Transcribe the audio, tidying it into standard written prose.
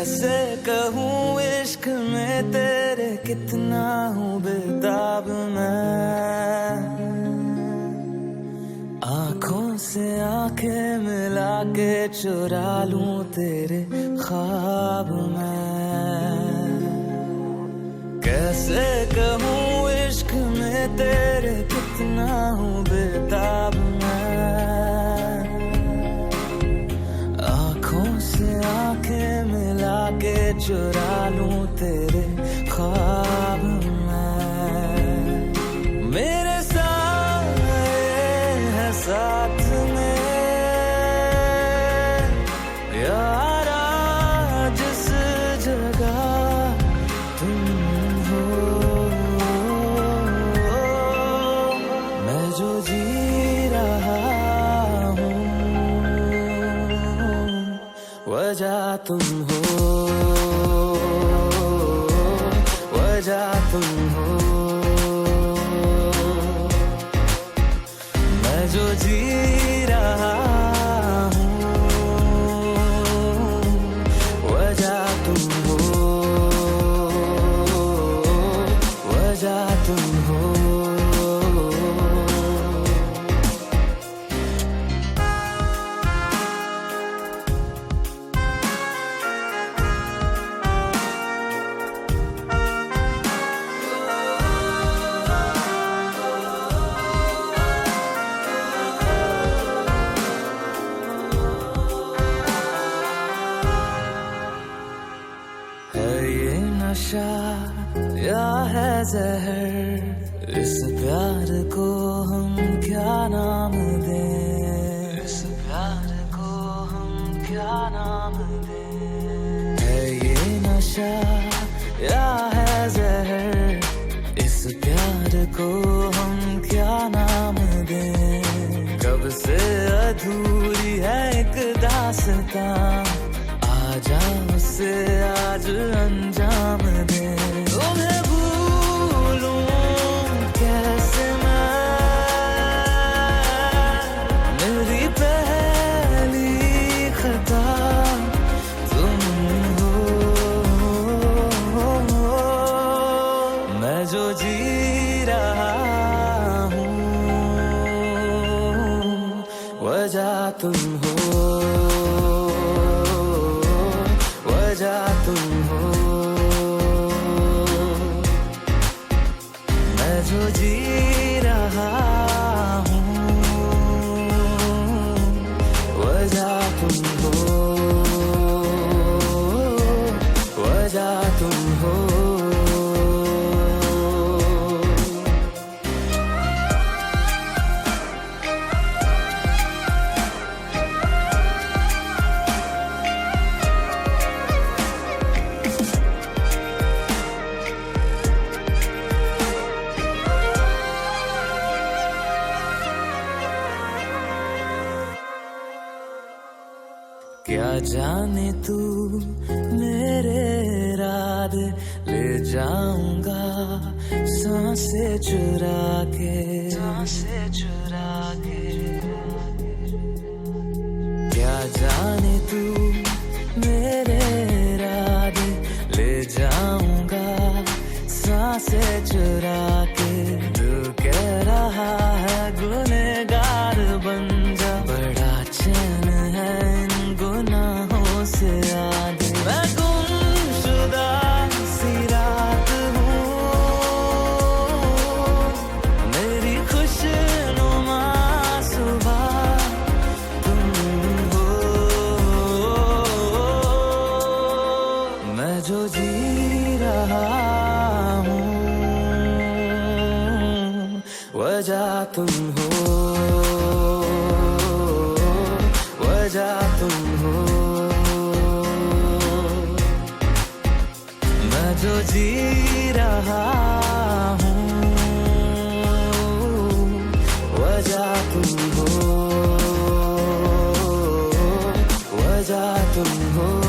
कैसे कहूँ इश्क में तेरे कितना हूँ बेताब मैं, आँखों से आंखें मिला के चुरा लूं तेरे ख्वाब मैं। कैसे कहूँ इश्क में तेरे कितना हूँ बेताब मैं, आँखों से आंखें मिला के चुरा लूं तेरे ख्वाब मैं। मेरे साए है साथ में यारा जिस जगह तुम हो, मैं जो जी रहा हूँ वजह तुम हो, वजह तुम हो। मैं जो जी रहा हूँ वजह तुम हो, वजह तुम हो। ये नशा या है जहर, इस प्यार को हम क्या नाम दें, इस प्यार को हम क्या नाम दें। है ये नशा या है जहर, इस प्यार को हम क्या नाम दें। कब से अधूरी है एक दास्तां, आजा उसे आज अंजाम दे। तुम्हें भूलूं कैसे मैं, मेरी पहली खता तुम हो, मैं जो जी रहा हूँ वजह तुम हो, वजह तुम हो। मैं जो जी रहा हूँ वजह तुम हो, वजह तुम हो। क्या जाने तू मेरे इरादे ले जाऊंगा सांसें चुरा के, सांसें चुरा के। क्या जाने तू मेरे इरादे ले जाऊंगा सांसें चुरा के। दिल कह रहा है गुनहगार बन जा, बड़ा चैन है गुनाहों से आगे। मैं गुमशुदा सी रात हूँ, मेरी खुशनुमा सुबह तुम हो। मैं जो जी रहा हूँ वजह तुम हो, वजह तुम हो। मैं जो जी रहा हूँ वजह तुम हो, वजह तुम हो।